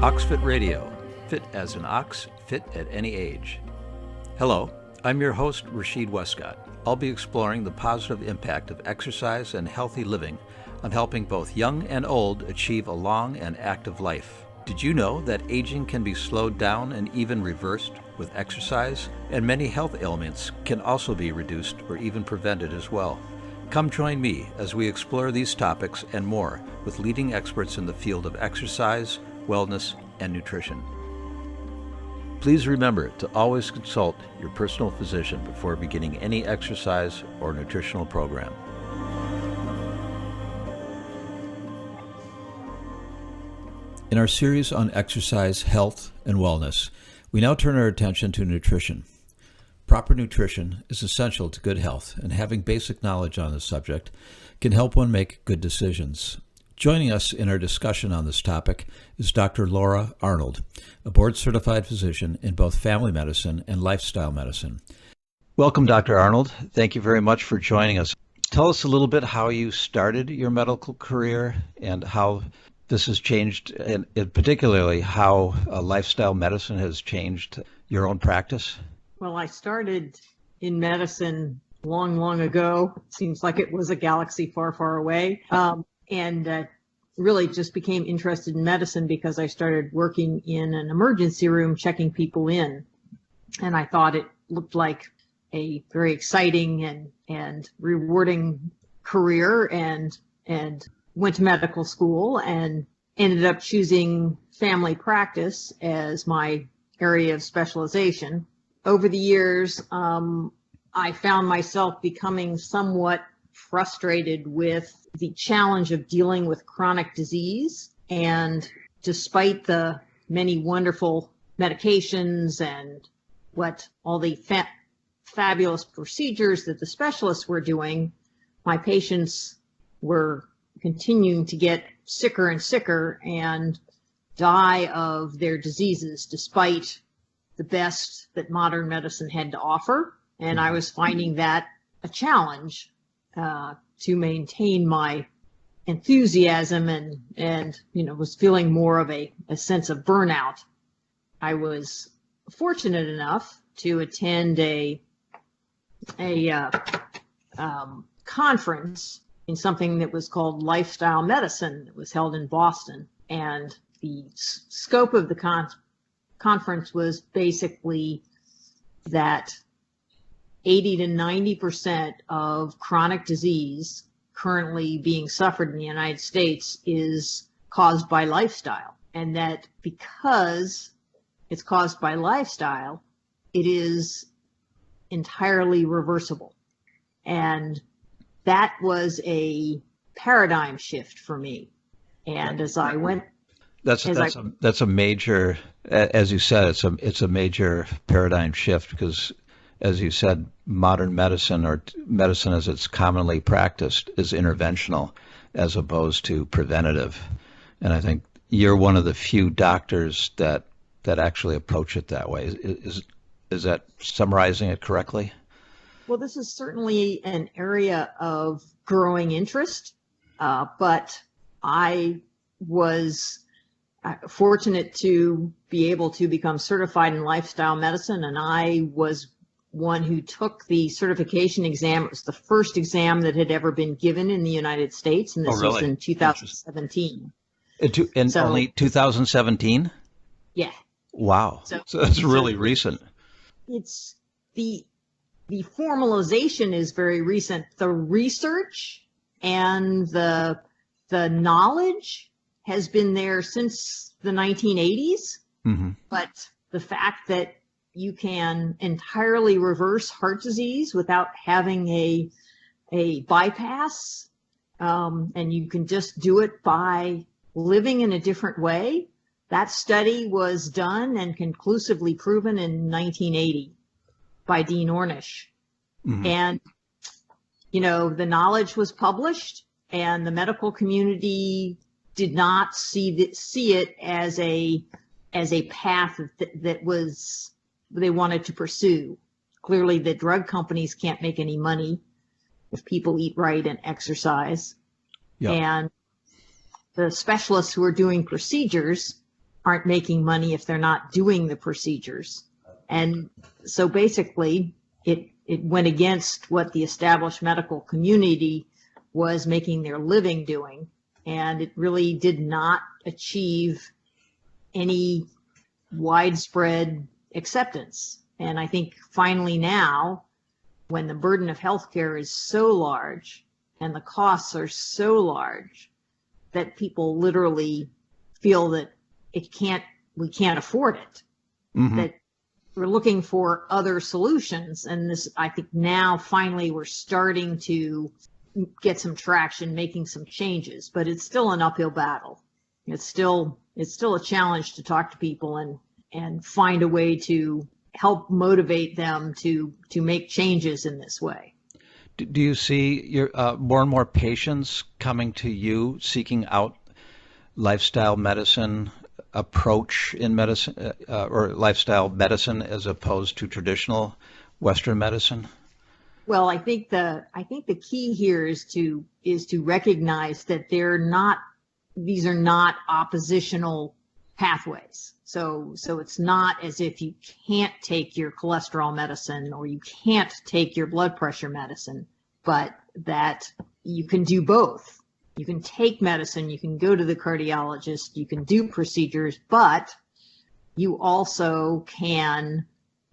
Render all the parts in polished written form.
OXFIT.RADIO, fit as an ox, fit at any age. Hello, I'm your host, Rashid Westcott. I'll be exploring the positive impact of exercise and healthy living on helping both young and old achieve a long and active life. Did you know that aging can be slowed down and even reversed with exercise? And many health ailments can also be reduced or even prevented as well. Come join me as we explore these topics and more with leading experts in the field of exercise, wellness, and nutrition. Please remember to always consult your personal physician before beginning any exercise or nutritional program. In our series on exercise, health, and wellness, we now turn our attention to nutrition. Proper nutrition is essential to good health, and having basic knowledge on the subject can help one make good decisions. Joining us in our discussion on this topic is Dr. Laura Arnold, a board-certified physician in both family medicine and lifestyle medicine. Welcome, Dr. Arnold. Thank you very much for joining us. Tell us a little bit how you started your medical career and how this has changed, and particularly how lifestyle medicine has changed your own practice. Well, I started in medicine long, long ago. It seems like it was a galaxy far, far away. And really just became interested in medicine because I started working in an emergency room checking people in. And I thought it looked like a very exciting and rewarding career, and went to medical school and ended up choosing family practice as my area of specialization. Over the years, I found myself becoming somewhat frustrated with the challenge of dealing with chronic disease. And despite the many wonderful medications and what all the fabulous procedures that the specialists were doing, my patients were continuing to get sicker and sicker and die of their diseases despite the best that modern medicine had to offer. And I was finding that a challenge to maintain my enthusiasm and was feeling more of a sense of burnout. I was fortunate enough to attend a conference in something that was called Lifestyle Medicine that was held in Boston. And the scope of the conference was basically that 80 to 90% of chronic disease currently being suffered in the United States is caused by lifestyle. And that because it's caused by lifestyle, it is entirely reversible. And that was a paradigm shift for me. And as I went, that's a major, as you said, it's a major paradigm shift because, as you said, modern medicine, or medicine as it's commonly practiced, is interventional as opposed to preventative. And I think you're one of the few doctors that actually approach it that way. Is that summarizing it correctly? Well, this is certainly an area of growing interest, but I was fortunate to be able to become certified in lifestyle medicine, and I was one who took the certification exam. It was the first exam that had ever been given in the United States, and this was in 2017. Only 2017? Yeah. Wow. So that's really recent. It's the formalization is very recent. The research and the knowledge has been there since the 1980s, but the fact that you can entirely reverse heart disease without having a bypass, and you can just do it by living in a different way. That study was done and conclusively proven in 1980 by Dean Ornish. And, the knowledge was published, and the medical community did not see it as a path that was they wanted to pursue. Clearly, the drug companies can't make any money if people eat right and exercise. Yep. And the specialists who are doing procedures aren't making money if they're not doing the procedures. And so basically it went against what the established medical community was making their living doing. And it really did not achieve any widespread acceptance. And I think finally now, when the burden of healthcare is so large and the costs are so large that people literally feel that we can't afford it, that we're looking for other solutions. And this, I think now finally we're starting to get some traction, making some changes, but it's still an uphill battle. It's still a challenge to talk to people and find a way to help motivate them to make changes in this way. Do you see your more and more patients coming to you seeking out lifestyle medicine approach in medicine or lifestyle medicine as opposed to traditional Western medicine? Well, I think the key here is to recognize that these are not oppositional pathways. So it's not as if you can't take your cholesterol medicine or you can't take your blood pressure medicine, but that you can do both. You can take medicine, you can go to the cardiologist, you can do procedures, but you also can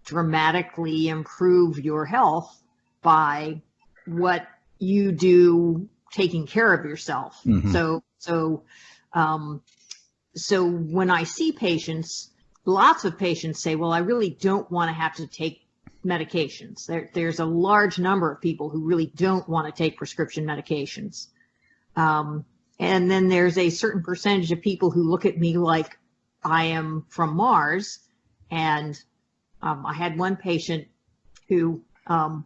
dramatically improve your health by what you do taking care of yourself. So when I see patients, lots of patients say, well, I really don't want to have to take medications. There's a large number of people who really don't want to take prescription medications. And then there's a certain percentage of people who look at me like I am from Mars. And I had one patient who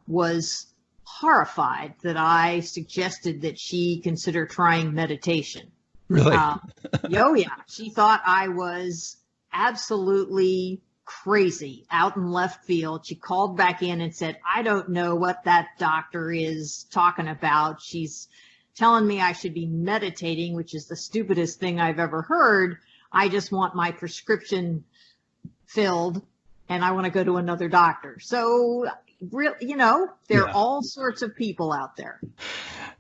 was horrified that I suggested that she consider trying meditation. Really? Oh, yeah. She thought I was absolutely crazy, out in left field. She called back in and said, I don't know what that doctor is talking about. She's telling me I should be meditating, which is the stupidest thing I've ever heard. I just want my prescription filled and I want to go to another doctor. So, there are all sorts of people out there.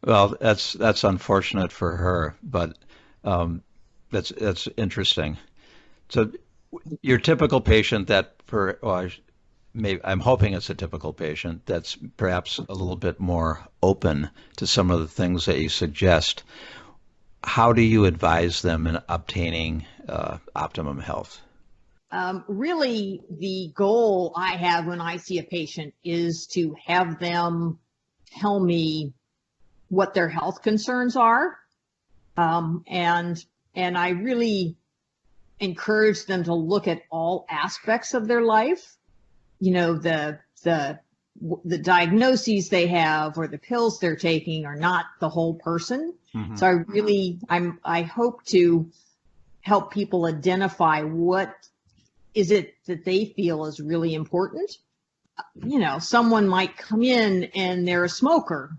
Well, that's unfortunate for her, but that's interesting. So your typical patient I'm hoping it's a typical patient that's perhaps a little bit more open to some of the things that you suggest. How do you advise them in obtaining optimum health? Really, the goal I have when I see a patient is to have them tell me what their health concerns are. And I really encourage them to look at all aspects of their life, the diagnoses they have or the pills they're taking are not the whole person. So I hope to help people identify what is it that they feel is really important. Someone might come in and they're a smoker,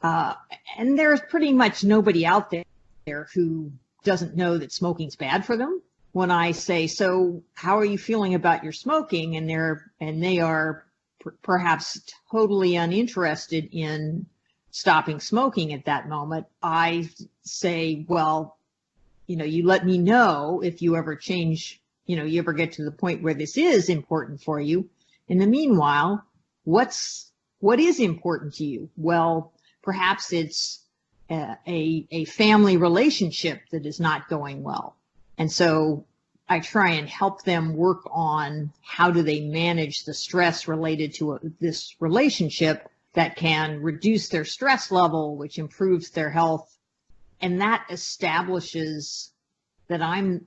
and there's pretty much nobody out there who doesn't know that smoking's bad for them. When I say, so how are you feeling about your smoking? And they are perhaps totally uninterested in stopping smoking at that moment. I say, well, you let me know if you ever change, you ever get to the point where this is important for you. In the meanwhile, what is important to you? Well, perhaps it's a family relationship that is not going well. And so I try and help them work on how do they manage the stress related to this relationship that can reduce their stress level, which improves their health. And that establishes that I'm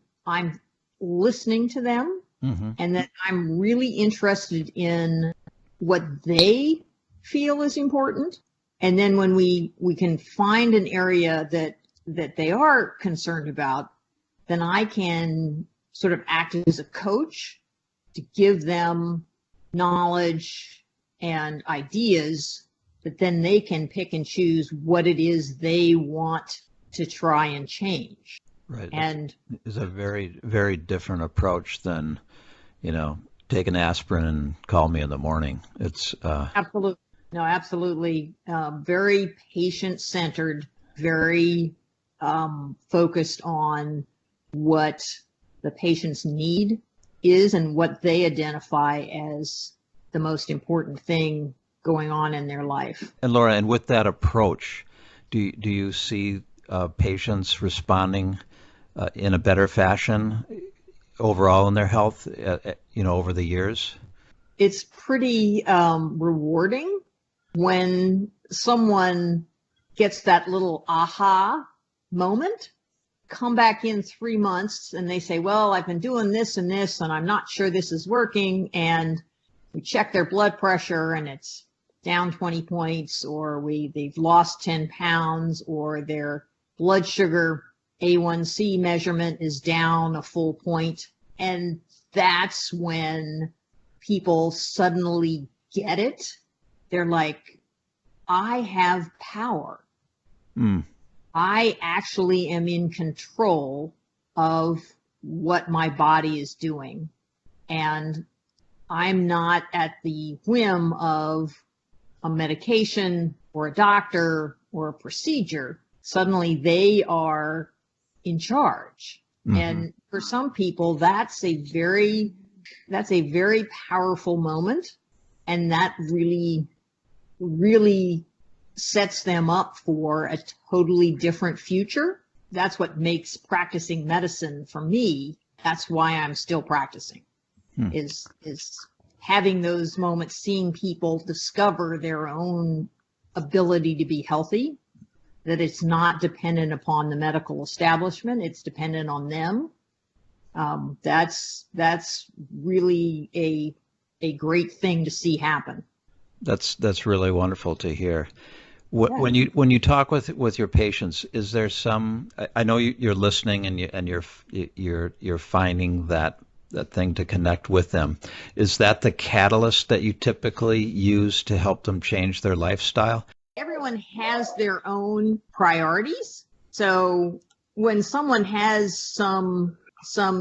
listening to them and that I'm really interested in what they feel is important. And then when we can find an area that they are concerned about, then I can sort of act as a coach to give them knowledge and ideas that then they can pick and choose what it is they want to try and change. Right. And It's a very, very different approach than, take an aspirin and call me in the morning. It's absolutely, no, absolutely, very patient-centered, very focused on what the patient's need is and what they identify as the most important thing going on in their life. And Laura, and with that approach, do you see patients responding in a better fashion overall in their health, over the years? It's pretty rewarding when someone gets that little aha moment, come back in 3 months and they say, well, I've been doing this and this, and I'm not sure this is working. And we check their blood pressure and it's down 20 points, or they've lost 10 pounds, or their blood sugar A1C measurement is down a full point. And that's when people suddenly get it. They're like, I have power. I actually am in control of what my body is doing. And I'm not at the whim of a medication or a doctor or a procedure. Suddenly they are in charge. Mm-hmm. And for some people, that's a very powerful moment. And that really, really sets them up for a totally different future. That's what makes practicing medicine for me. That's why I'm still practicing, is having those moments, seeing people discover their own ability to be healthy, that it's not dependent upon the medical establishment, it's dependent on them. That's really a great thing to see happen. That's really wonderful to hear. When you talk with your patients, is there some? I know you're listening and you're finding that thing to connect with them. Is that the catalyst that you typically use to help them change their lifestyle? Everyone has their own priorities. So when someone has some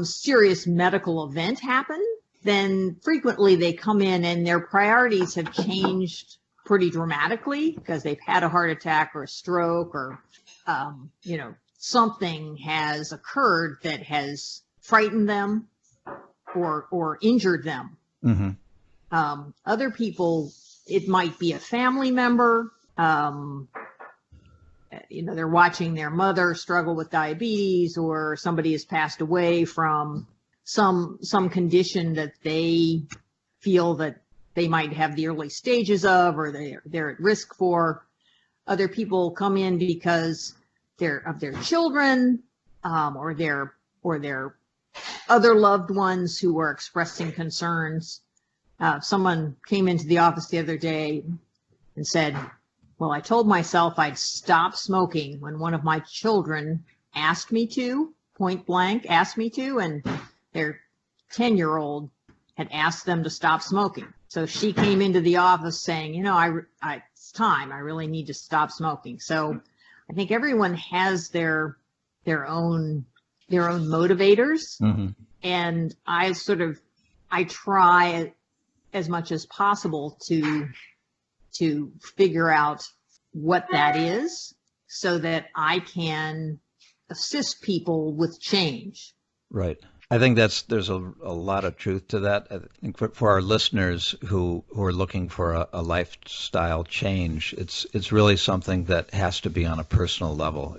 serious medical event happen, then frequently they come in and their priorities have changed pretty dramatically because they've had a heart attack or a stroke, or something has occurred that has frightened them or injured them. Mm-hmm. Other people, it might be a family member. They're watching their mother struggle with diabetes, or somebody has passed away from some condition that they feel that they might have the early stages of, or they're at risk for. Other people come in because of their children, or their other loved ones who are expressing concerns. Someone came into the office the other day and said, well, I told myself I'd stop smoking when one of my children asked me to, point blank asked me to, and their 10-year-old had asked them to stop smoking. So she came into the office saying, it's time. I really need to stop smoking. So I think everyone has their own motivators. Mm-hmm. And I try as much as possible to figure out what that is so that I can assist people with change. Right. I think there's a lot of truth to that. I think for our listeners who are looking for a lifestyle change, it's really something that has to be on a personal level.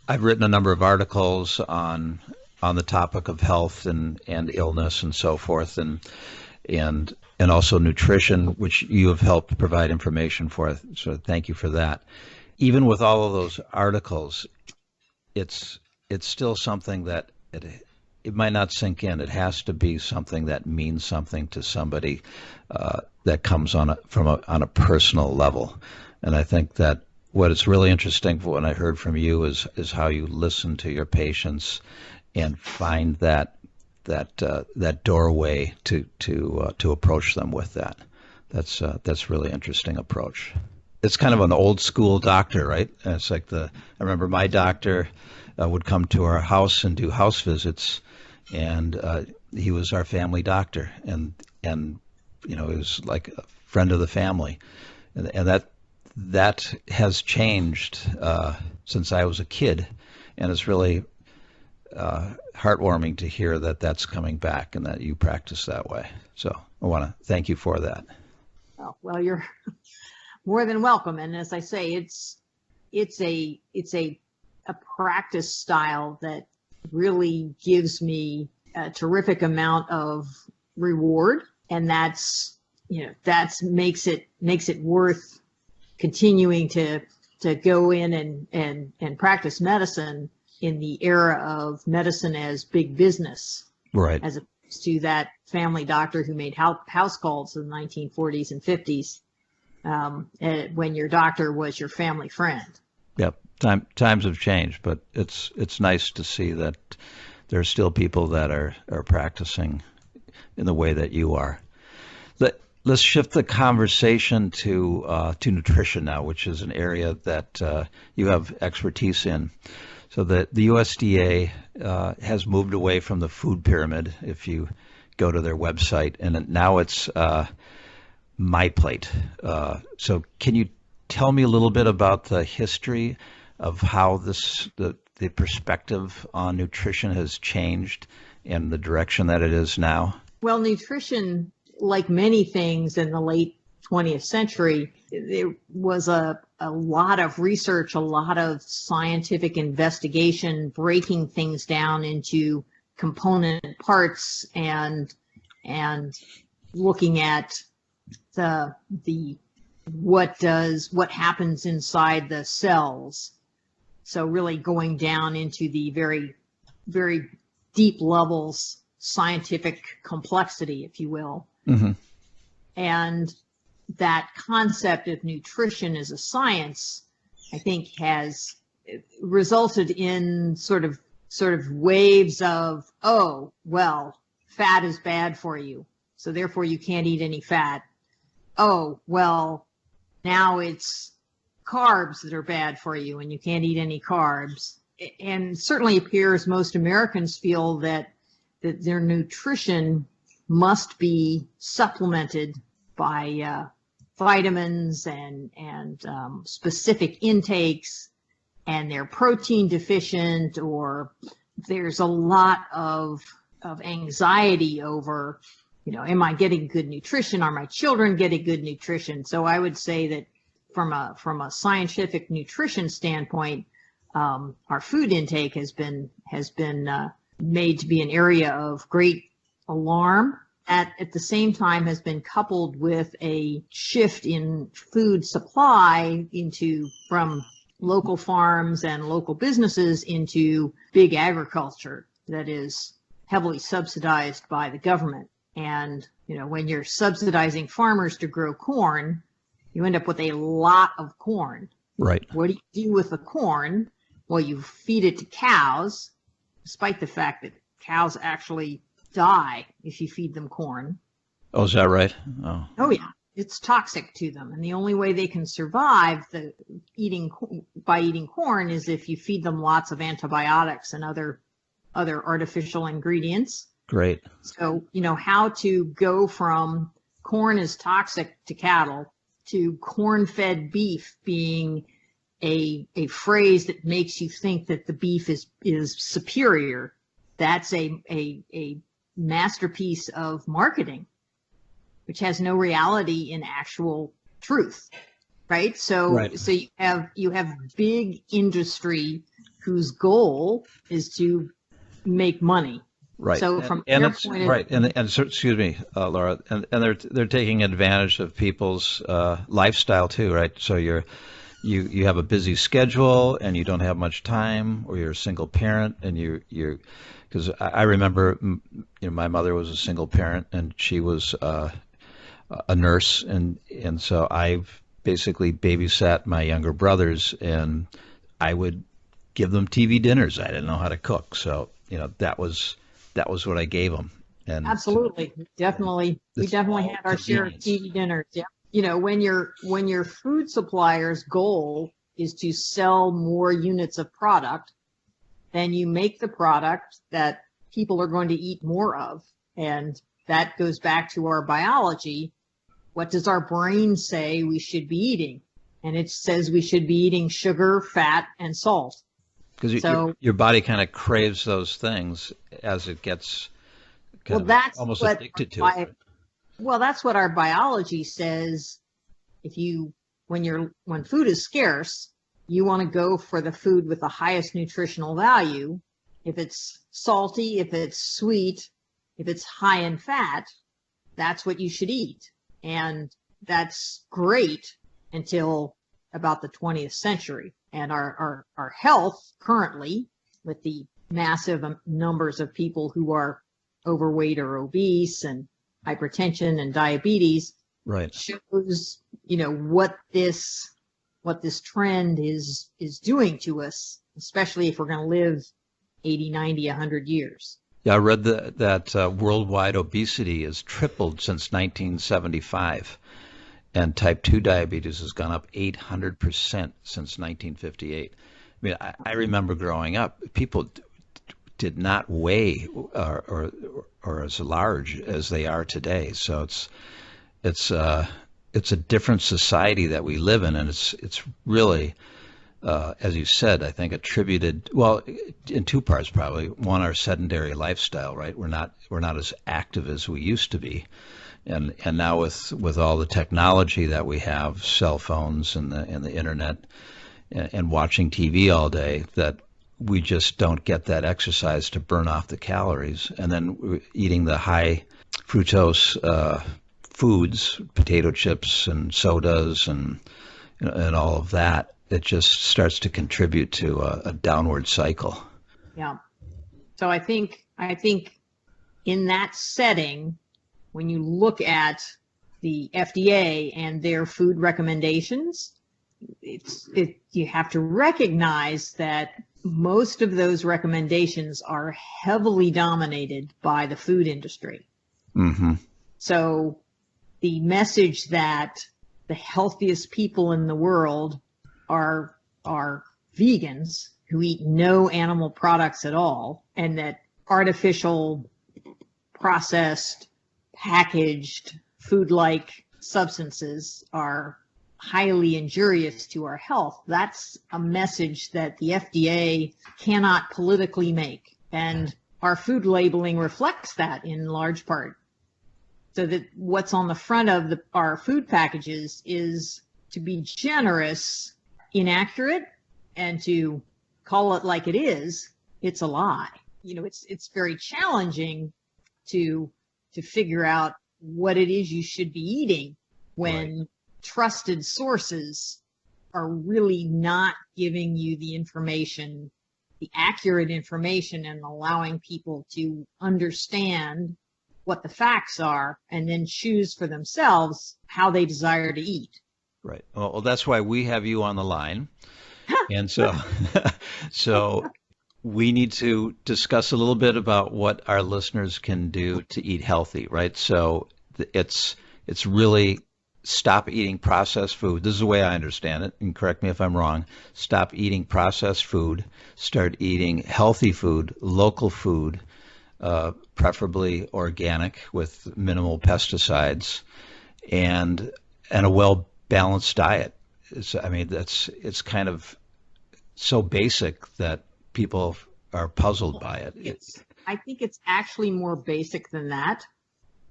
I've written a number of articles on the topic of health and illness and so forth, and also nutrition, which you have helped provide information for. So thank you for that. Even with all of those articles, it's still something that it might not sink in. It has to be something that means something to somebody that comes on a personal level. And I think that what is really interesting, what I heard from you, is how you listen to your patients and find that doorway to approach them with that. That's really interesting approach. It's kind of an old school doctor, right? It's like I remember my doctor would come to our house and do house visits, and he was our family doctor, and he was like a friend of the family, and that has changed since I was a kid, and it's really heartwarming to hear that that's coming back and that you practice that way. So I want to thank you for that. Oh, well, you're more than welcome. And as I say, it's a practice style that really gives me a terrific amount of reward, and that makes it worth continuing to go in and practice medicine in the era of medicine as big business, right? As opposed to that family doctor who made house calls in the 1940s and 50s, when your doctor was your family friend. Yep. Times have changed, but it's nice to see that there are still people that are practicing in the way that you are. Let's shift the conversation to nutrition now, which is an area that you have expertise in. So the USDA has moved away from the food pyramid. If you go to their website, and now it's My Plate. So can you tell me a little bit about the history of how the perspective on nutrition has changed and the direction that it is now? Well, nutrition, like many things in the late 20th century, there was a lot of research, a lot of scientific investigation, breaking things down into component parts and looking at what happens inside the cells. So really going down into the very, very deep levels, scientific complexity, if you will. Mm-hmm. And that concept of nutrition as a science, I think, has resulted in sort of waves of, oh, well, fat is bad for you, so therefore you can't eat any fat. Oh, well, now it's carbs that are bad for you and you can't eat any carbs. And certainly appears most Americans feel that their nutrition must be supplemented by vitamins and specific intakes, and they're protein deficient, or there's a lot of anxiety over, am I getting good nutrition? Are my children getting good nutrition? So I would say that from a scientific nutrition standpoint, our food intake has been made to be an area of great alarm. At the same time has been coupled with a shift in food supply from local farms and local businesses into big agriculture that is heavily subsidized by the government. And, when you're subsidizing farmers to grow corn, you end up with a lot of corn. Right. What do you do with the corn? Well, you feed it to cows, despite the fact that cows actually die if you feed them corn. Oh, is that right? Oh yeah, it's toxic to them, and the only way they can survive by eating corn is if you feed them lots of antibiotics and other artificial ingredients. Great. So how to go from corn is toxic to cattle to corn-fed beef being a phrase that makes you think that the beef is superior. That's a masterpiece of marketing, which has no reality in actual truth, right? So you have big industry whose goal is to make money. Right. So from their point of view, excuse me, Laura, and they're taking advantage of people's lifestyle too, right? So you have a busy schedule and you don't have much time, or you're a single parent and you're because I remember, my mother was a single parent and she was a nurse, and so I've basically babysat my younger brothers, and I would give them TV dinners. I didn't know how to cook, so that was what I gave them. And absolutely, we definitely had our share of TV dinners. Yeah, when your food supplier's goal is to sell more units of product, then you make the product that people are going to eat more of. And that goes back to our biology. What does our brain say we should be eating? And it says we should be eating sugar, fat, and salt. Because your body kind of craves those things as it gets almost addicted to it. Well, that's what our biology says. When food is scarce, you want to go for the food with the highest nutritional value. If it's salty, if it's sweet, if it's high in fat, that's what you should eat. And that's great until about the 20th century. And our health currently, with the massive numbers of people who are overweight or obese and hypertension and diabetes, right, shows what this trend is doing to us, especially if we're going to live 80, 90, 100 years. Yeah, I read that worldwide obesity has tripled since 1975, and type 2 diabetes has gone up 800% since 1958. I mean, I remember growing up, people did not weigh or as large as they are today. So it's a different society that we live in, and it's really, as you said, I think attributed, well, in two parts probably. One, our sedentary lifestyle, right? We're not as active as we used to be, and now with all the technology that we have, cell phones and the internet, and watching TV all day, that we just don't get that exercise to burn off the calories, and then we're eating the high fructose foods, potato chips and sodas and all of that. It just starts to contribute to a downward cycle. Yeah. So I think in that setting, when you look at the FDA and their food recommendations, you have to recognize that most of those recommendations are heavily dominated by the food industry. Mm-hmm. So the message that the healthiest people in the world are vegans who eat no animal products at all, and that artificial, processed, packaged food-like substances are highly injurious to our health, that's a message that the FDA cannot politically make. And our food labeling reflects that in large part. So that what's on the front of our food packages is to be generous, inaccurate, and to call it like it is, it's a lie. It's very challenging to figure out what it is you should be eating when right. Trusted sources are really not giving you the information, the accurate information, and allowing people to understand what the facts are and then choose for themselves how they desire to eat. Right. Well, that's why we have you on the line. And so we need to discuss a little bit about what our listeners can do to eat healthy, right? So it's really stop eating processed food. This is the way I understand it, and correct me if I'm wrong. Stop eating processed food. Start eating healthy food, local food, preferably organic with minimal pesticides, and a well-balanced diet. It's kind of so basic that people are puzzled by it. I think it's actually more basic than that.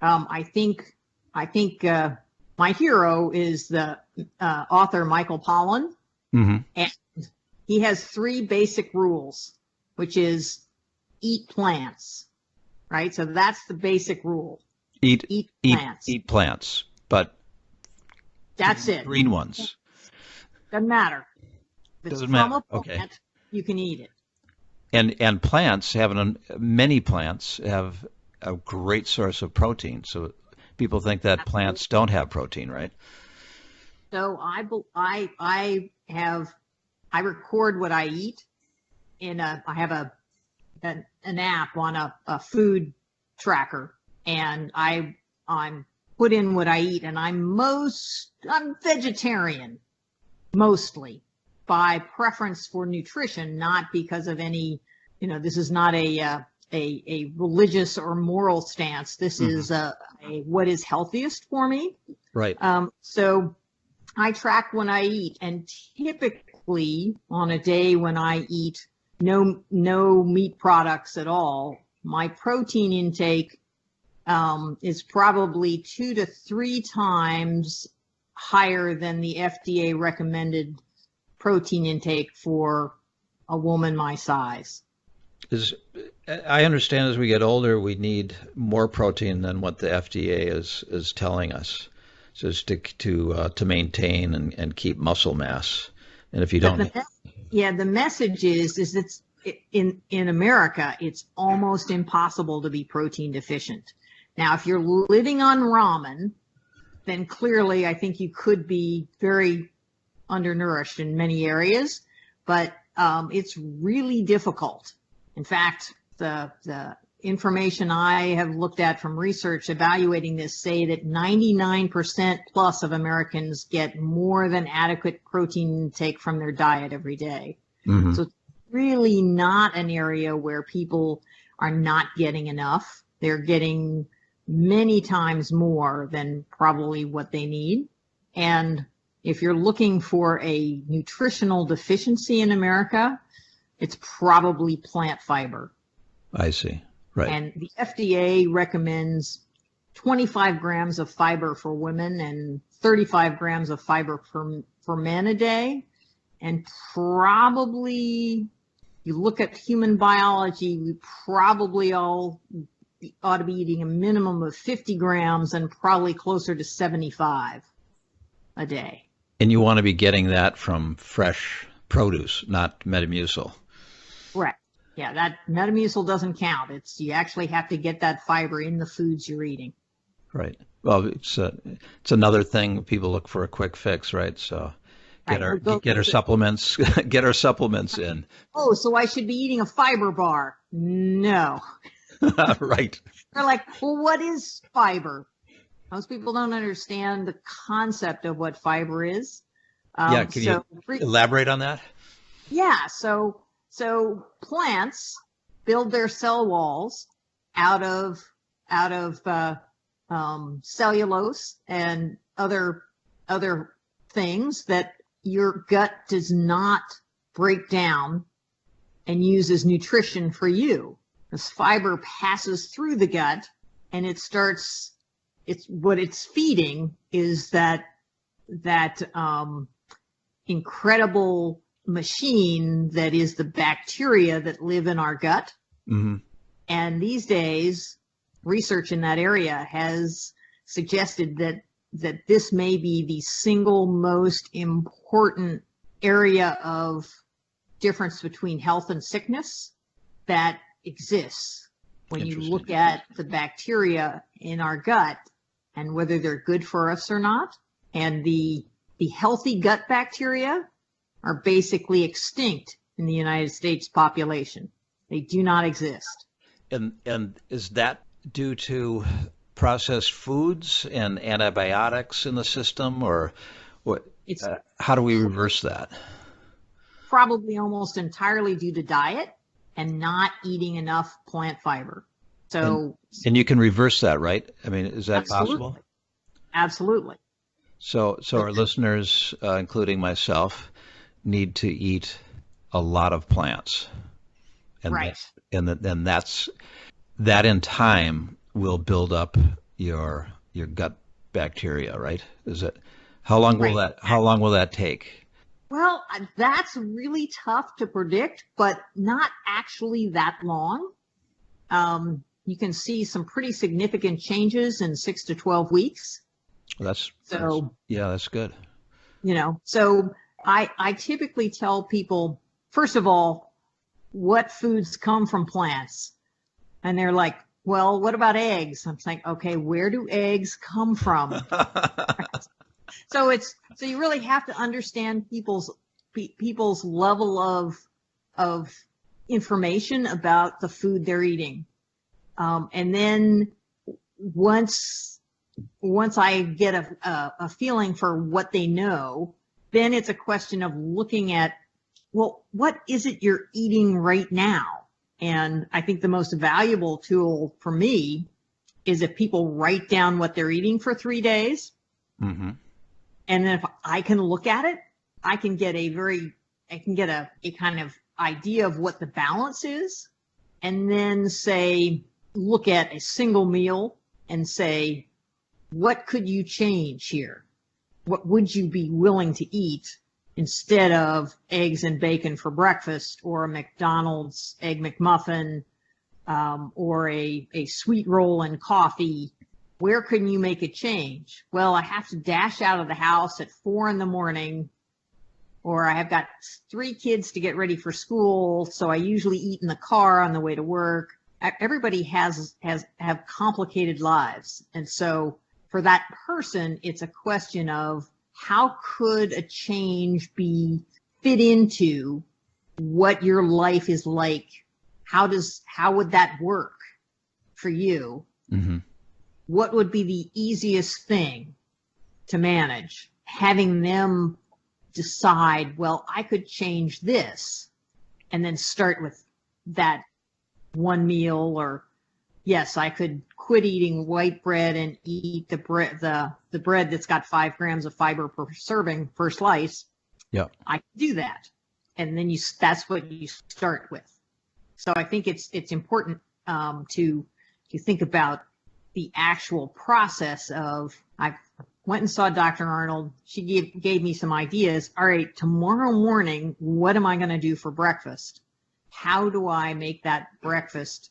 I think my hero is the author Michael Pollan, mm-hmm. and he has 3 basic rules, which is eat plants, right? So that's the basic rule. Eat plants. Eat plants, but that's it. Green ones. Doesn't matter. If it's from a plant, okay. You can eat it. And plants many plants have a great source of protein. So people think that plants don't have protein, right? So I record what I eat I have an app on a food tracker, and I'm put in what I eat, and I'm vegetarian mostly by preference for nutrition, not because of any this is not a religious or moral stance. This is a what is healthiest for me. Right. So I track when I eat, and typically on a day when I eat no meat products at all, my protein intake is probably 2 to 3 times higher than the FDA recommended protein intake for a woman my size. I understand as we get older, we need more protein than what the FDA is telling us, just to maintain and keep muscle mass. And if you don't, the message is it's in America, it's almost impossible to be protein deficient. Now, if you're living on ramen, then clearly I think you could be very undernourished in many areas, but it's really difficult. In fact, the information I have looked at from research evaluating this say that 99% plus of Americans get more than adequate protein intake from their diet every day. Mm-hmm. So it's really not an area where people are not getting enough. They're getting many times more than probably what they need. And if you're looking for a nutritional deficiency in America, it's probably plant fiber. I see. Right. And the FDA recommends 25 grams of fiber for women and 35 grams of fiber for men a day. And probably, you look at human biology, we probably all ought to be eating a minimum of 50 grams and probably closer to 75 a day. And you want to be getting that from fresh produce, not Metamucil. Correct. Yeah, that Metamucil doesn't count. You actually have to get that fiber in the foods you're eating. Right. Well, it's another thing. People look for a quick fix, right? So get our supplements, get our supplements in. Oh, so I should be eating a fiber bar? No. Right. They're like, well, what is fiber? Most people don't understand the concept of what fiber is. Can you elaborate on that? Yeah. So plants build their cell walls out of cellulose and other things that your gut does not break down and use as nutrition for you. This fiber passes through the gut, and what it's feeding is that incredible machine that is the bacteria that live in our gut. Mm-hmm. And these days, research in that area has suggested that this may be the single most important area of difference between health and sickness that exists when you look at the bacteria in our gut and whether they're good for us or not. And the healthy gut bacteria are basically extinct in the United States population. They do not exist. And is that due to processed foods and antibiotics in the system, or what? How do we reverse that? Probably almost entirely due to diet and not eating enough plant fiber. So, and you can reverse that, right? I mean, is that possible? Absolutely. So our listeners, including myself, need to eat a lot of plants, and right. Then that in time will build up your gut bacteria, right? Is it? How long will that take? Well, that's really tough to predict, but not actually that long. You can see some pretty significant changes in 6 to 12 weeks. That's good. So I typically tell people, first of all, what foods come from plants? And they're like, well, what about eggs? I'm saying, okay, where do eggs come from? So you really have to understand people's level of information about the food they're eating. And then once I get a feeling for what they know, then it's a question of looking at, well, what is it you're eating right now? And I think the most valuable tool for me is if people write down what they're eating for 3 days. Mm-hmm. And then if I can look at it, I can get a kind of idea of what the balance is, and then say, look at a single meal and say, what could you change here? What would you be willing to eat instead of eggs and bacon for breakfast, or a McDonald's Egg McMuffin, or a sweet roll and coffee? Where can you make a change? Well, I have to dash out of the house at 4 a.m, or I have got 3 kids to get ready for school, so I usually eat in the car on the way to work. Everybody have complicated lives. And so for that person, it's a question of how could a change fit into what your life is like? How would that work for you? Mm-hmm. What would be the easiest thing to manage? Having them decide, well, I could change this, and then start with that one meal. Or yes, I could quit eating white bread and eat the bread that's got 5 grams of fiber per serving per slice. Yeah, I can do that, and then that's what you start with. So I think it's important to think about the actual process of, I went and saw Dr. Arnold. She gave me some ideas. All right, tomorrow morning, what am I going to do for breakfast? How do I make that breakfast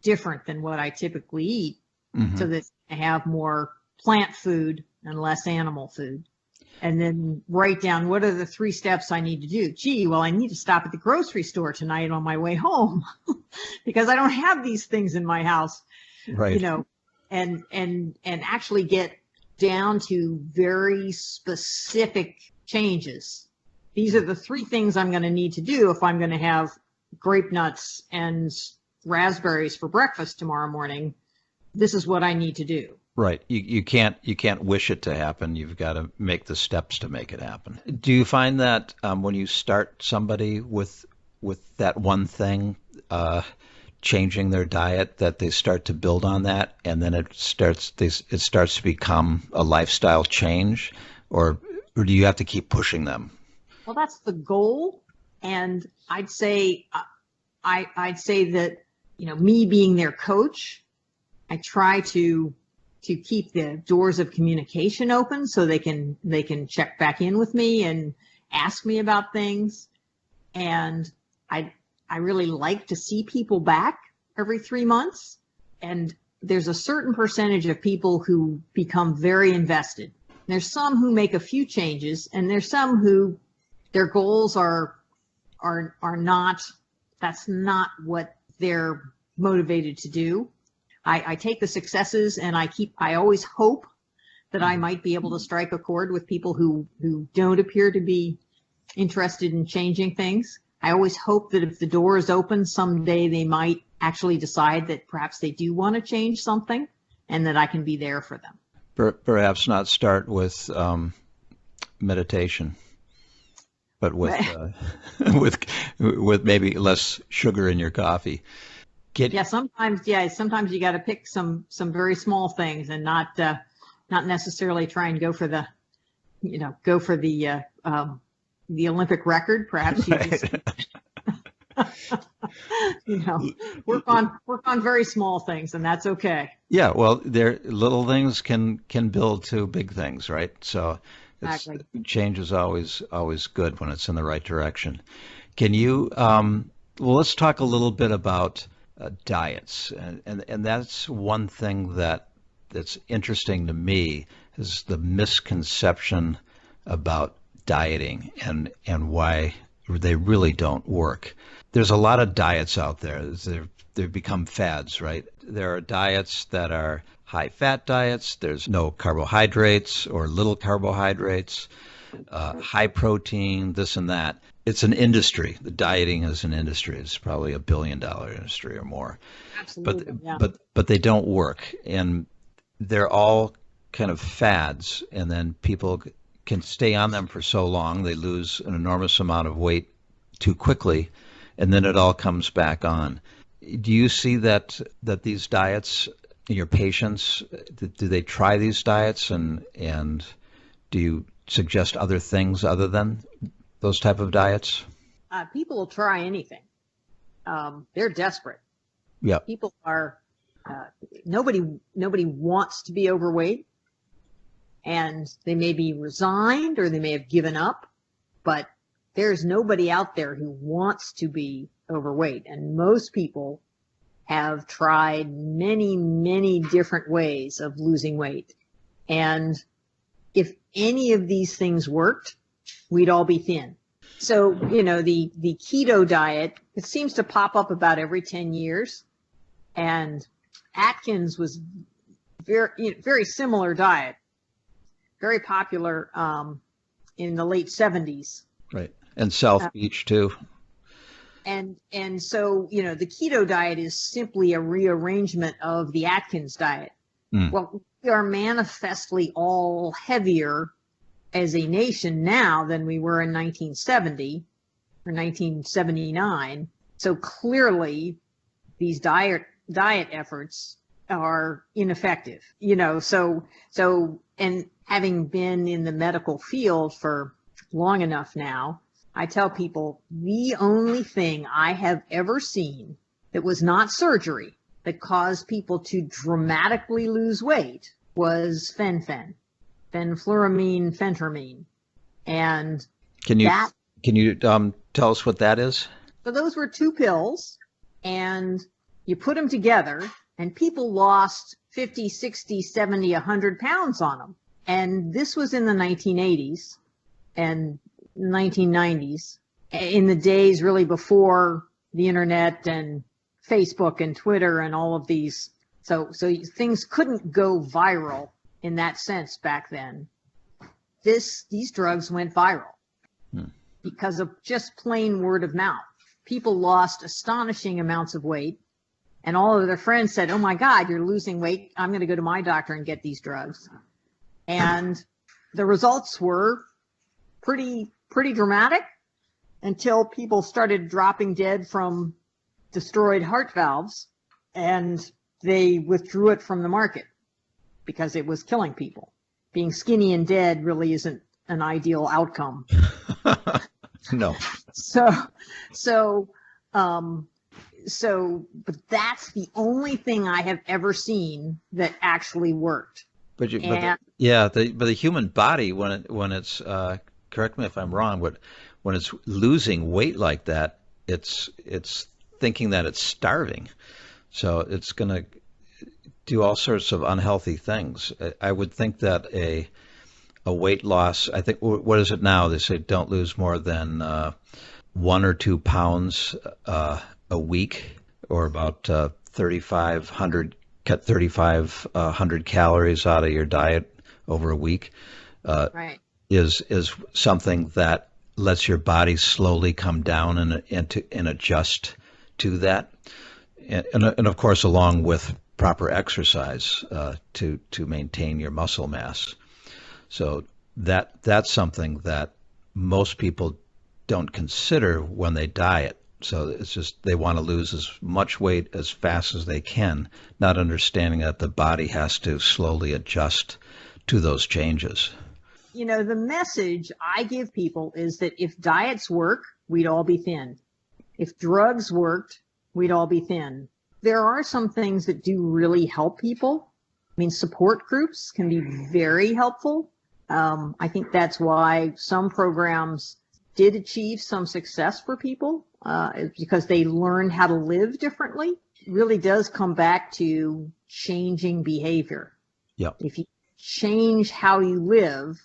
different than what I typically eat, mm-hmm. so that I have more plant food and less animal food? And then write down, what are the 3 steps I need to do? Gee, well, I need to stop at the grocery store tonight on my way home because I don't have these things in my house, right? And actually get down to very specific changes. These are the 3 things I'm going to need to do if I'm going to have grape nuts and raspberries for breakfast tomorrow morning. This is what I need to do. Right. You can't wish it to happen. You've got to make the steps to make it happen. Do you find that when you start somebody with that one thing, changing their diet, that they start to build on that, and then it starts to become a lifestyle change, or do you have to keep pushing them? Well, that's the goal, and I'd say that, me being their coach, I try to keep the doors of communication open so they can check back in with me and ask me about things. And I really like to see people back every 3 months. And there's a certain percentage of people who become very invested. There's some who make a few changes, and there's some who their goals are not, that's not what they're motivated to do. I take the successes, and I always hope that I might be able to strike a chord with people who don't appear to be interested in changing things. I always hope that if the door is open, someday they might actually decide that perhaps they do want to change something, and that I can be there for them. Perhaps not start with meditation, but with with maybe less sugar in your coffee. Sometimes you got to pick some very small things, and not necessarily try and go for the Olympic record. Perhaps you just work on very small things, and that's okay. Yeah, well, little things can build to big things, right? So exactly. Change is always good when it's in the right direction. Can you well, let's talk a little bit about diets, and that's one thing that's interesting to me, is the misconception about dieting and why they really don't work. There's a lot of diets out there. They've become fads, right? There are diets that are high-fat diets. There's no carbohydrates or little carbohydrates, high protein, this and that. It's an industry. The dieting is an industry. It's probably $1 billion industry or more. Absolutely. But they don't work, and they're all kind of fads, and then people can stay on them for so long, they lose an enormous amount of weight too quickly, and then it all comes back on. Do you see that these diets, your patients, do they try these diets, and do you suggest other things other than those type of diets? People will try anything. They're desperate. Yeah. People are, nobody wants to be overweight, and they may be resigned or they may have given up, but there's nobody out there who wants to be overweight. And most people have tried many, many different ways of losing weight. And if any of these things worked, we'd all be thin. So, the keto diet, it seems to pop up about every 10 years. And Atkins was very similar diet, very popular in the late 70s. Right. And South Beach too. And so, the keto diet is simply a rearrangement of the Atkins diet. Well, we are manifestly all heavier as a nation now than we were in 1970 or 1979. So clearly these diet efforts are ineffective, and having been in the medical field for long enough now, I tell people the only thing I have ever seen that was not surgery that caused people to dramatically lose weight was fenfluramine, phentermine. And can you tell us what that is? So those were 2 pills, and you put them together, and people lost 50, 60, 70, 100 pounds on them. And this was in the 1980s and 1990s, in the days really before the internet and Facebook and Twitter and all of these. So things couldn't go viral in that sense back then. These drugs went viral because of just plain word of mouth. People lost astonishing amounts of weight, and all of their friends said, "Oh my God, you're losing weight. I'm going to go to my doctor and get these drugs." And the results were pretty dramatic until people started dropping dead from destroyed heart valves, and they withdrew it from the market because it was killing people. Being skinny and dead really isn't an ideal outcome. No. But that's the only thing I have ever seen that actually worked. But the human body, when it's correct me if I'm wrong, but when it's losing weight like that, it's thinking that it's starving, so it's going to do all sorts of unhealthy things. I would think that a weight loss, I think, what is it now? They say don't lose more than 1 or 2 pounds a week, or about 3,500. Cut 3,500 calories out of your diet over a week. Right. Is something that lets your body slowly come down and adjust to that, and of course along with proper exercise to maintain your muscle mass. So that's something that most people don't consider when they diet. So it's just they want to lose as much weight as fast as they can, not understanding that the body has to slowly adjust to those changes. The message I give people is that if diets work, we'd all be thin. If drugs worked, we'd all be thin. There are some things that do really help people. I mean, support groups can be very helpful. I think that's why some programs did achieve some success for people, because they learned how to live differently. It really does come back to changing behavior. Yep. If you change how you live,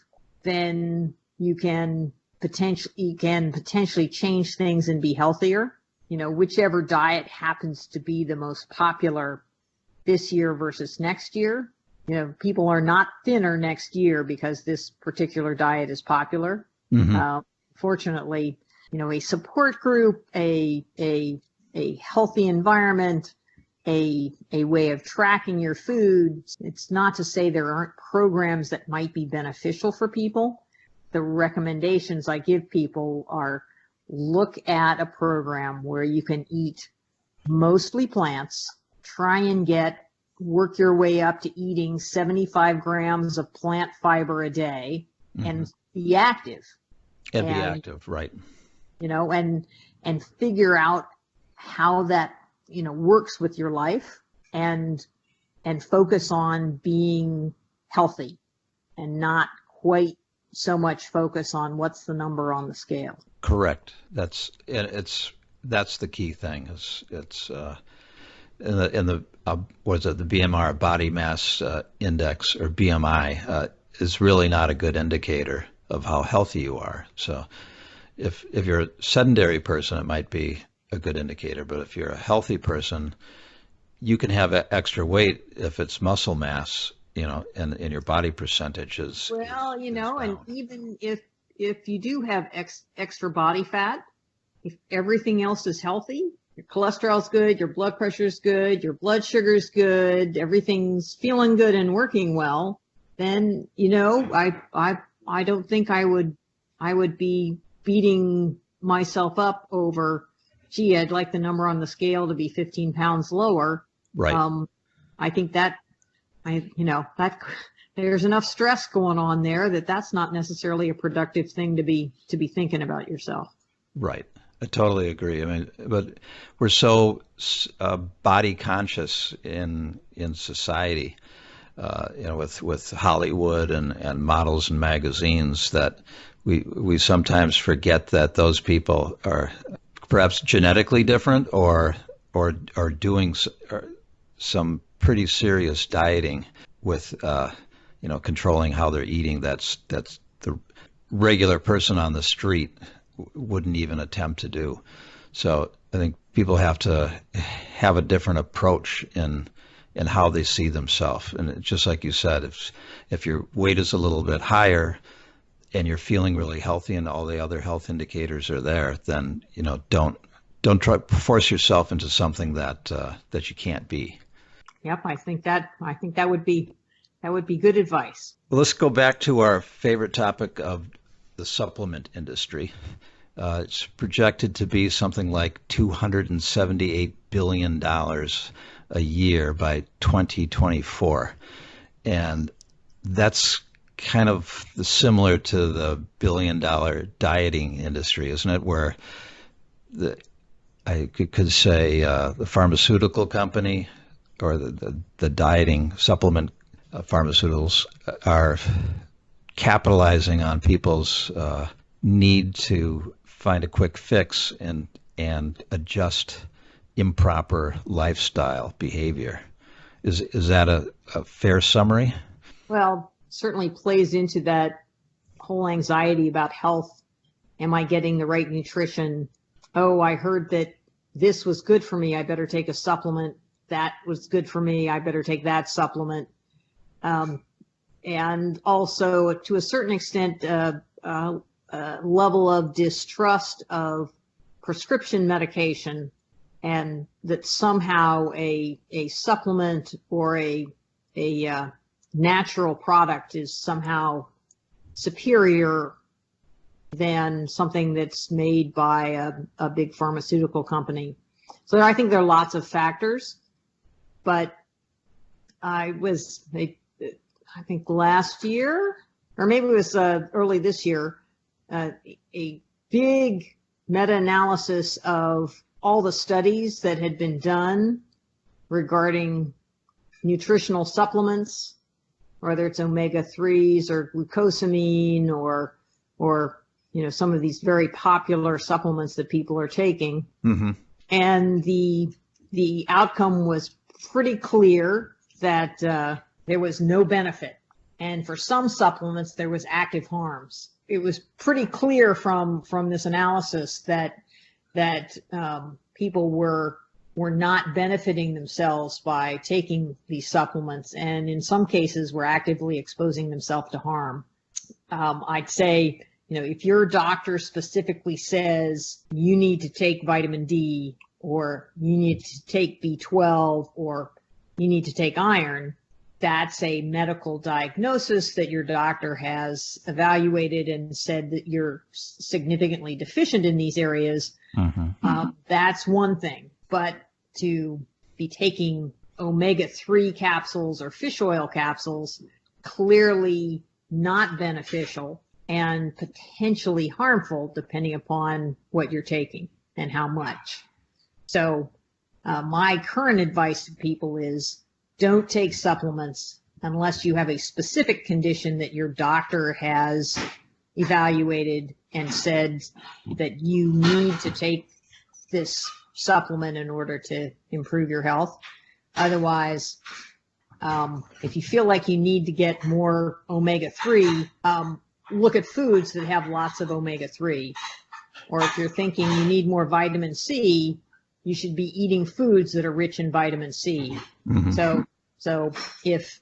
then you can potentially change things and be healthier. Whichever diet happens to be the most popular this year versus next year. People are not thinner next year because this particular diet is popular. Mm-hmm. Fortunately, a support group, a healthy environment, a way of tracking your food. It's not to say there aren't programs that might be beneficial for people. The recommendations I give people are look at a program where you can eat mostly plants, try and work your way up to eating 75 grams of plant fiber a day, and be active. And be active, right. And figure out how that, works with your life, and focus on being healthy and not quite so much focus on what's the number on the scale. Correct. That's the key thing. It's in the what is it, the BMR, body mass index, or BMI, is really not a good indicator of how healthy you are. So if you're a sedentary person, it might be a good indicator, but if you're a healthy person, you can have extra weight if it's muscle mass, and your body percentage is and even if you do have extra body fat, if everything else is healthy, your cholesterol's good, your blood pressure's good, your blood sugar's good, everything's feeling good and working well, then I don't think I would be beating myself up over, gee, I'd like the number on the scale to be 15 pounds lower. Right. I think that there's enough stress going on there that's not necessarily a productive thing to be thinking about yourself. Right. I totally agree. I mean, but we're so body conscious in society, with Hollywood and models and magazines, that we sometimes forget that those people are perhaps genetically different or doing some pretty serious dieting with controlling how they're eating. That's the regular person on the street wouldn't even attempt to do. So I think people have to have a different approach in how they see themselves. And just like you said, if your weight is a little bit higher and you're feeling really healthy and all the other health indicators are there, then don't try to force yourself into something that you can't be. Yep, I think that would be good advice. Well, let's go back to our favorite topic of the supplement industry. It's projected to be something like $278 billion a year by 2024. And that's kind of similar to the billion-dollar dieting industry, isn't it? Where I could say the pharmaceutical company or the dieting supplement pharmaceuticals are capitalizing on people's need to find a quick fix and adjust improper lifestyle behavior. Is that a fair summary? Well, certainly plays into that whole anxiety about health. Am I getting the right nutrition? Oh, I heard that this was good for me, I better take a supplement. That was good for me, I better take that supplement. And also, to a certain extent, level of distrust of prescription medication, and that somehow a supplement or a natural product is somehow superior than something that's made by a big pharmaceutical company. So I think there are lots of factors, but I think last year, or maybe it was early this year, a big meta-analysis of all the studies that had been done regarding nutritional supplements, whether it's omega-3s or glucosamine or some of these very popular supplements that people are taking. Mm-hmm. And the outcome was pretty clear that there was no benefit. And for some supplements, there was active harms. It was pretty clear from this analysis that people were not benefiting themselves by taking these supplements, and in some cases were actively exposing themselves to harm. I'd say, if your doctor specifically says you need to take vitamin D, or you need to take B12, or you need to take iron, that's a medical diagnosis that your doctor has evaluated and said that you're significantly deficient in these areas, that's one thing. But to be taking omega-3 capsules or fish oil capsules, clearly not beneficial and potentially harmful depending upon what you're taking and how much. So my current advice to people is don't take supplements unless you have a specific condition that your doctor has evaluated and said that you need to take this supplement in order to improve your health. Otherwise, if you feel like you need to get more omega-3, look at foods that have lots of omega-3. Or if you're thinking you need more vitamin C, you should be eating foods that are rich in vitamin C. So if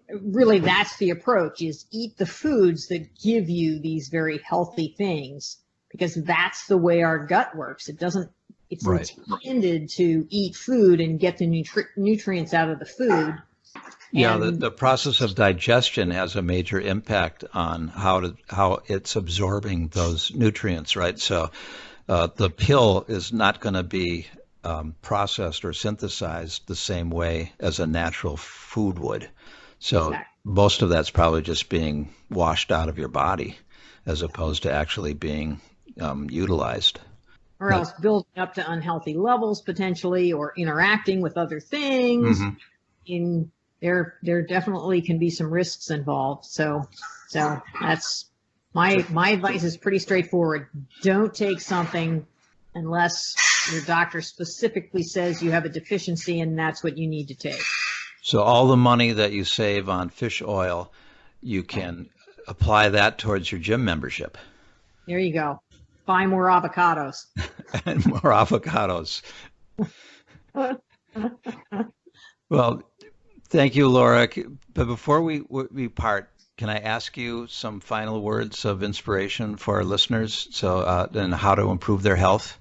really that's the approach, is eat the foods that give you these very healthy things, because that's the way our gut works. It's intended to eat food and get the nutrients out of the food. Yeah, the process of digestion has a major impact on how it's absorbing those nutrients, right? So the pill is not going to be processed or synthesized the same way as a natural food would. So most of that's probably just being washed out of your body as opposed to actually being utilized. Or else building up to unhealthy levels potentially, or interacting with other things. There definitely can be some risks involved. So that's my advice is pretty straightforward. Don't take something unless your doctor specifically says you have a deficiency and that's what you need to take. So all the money that you save on fish oil, you can apply that towards your gym membership. There you go. Buy more avocados. And more avocados. Well, thank you, Laura. But before we part, can I ask you some final words of inspiration for our listeners and how to improve their health?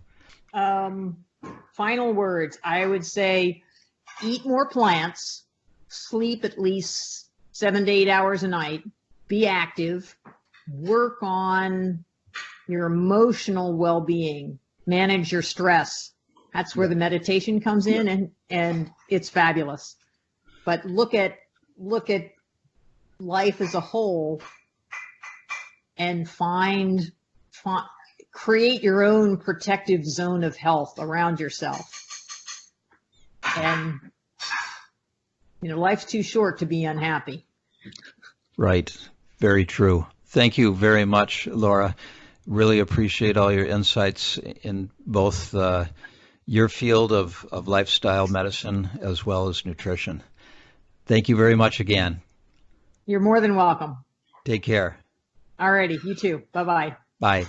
Final words. I would say eat more plants, sleep at least 7 to 8 hours a night, be active, work on your emotional well-being, manage your stress. That's where the meditation comes in, and it's fabulous. But look at life as a whole and create your own protective zone of health around yourself. And life's too short to be unhappy. Right. Very true. Thank you very much, Laura. Really appreciate all your insights in both your field of lifestyle medicine as well as nutrition. Thank you very much again. You're more than welcome. Take care. All righty. You too. Bye-bye. Bye.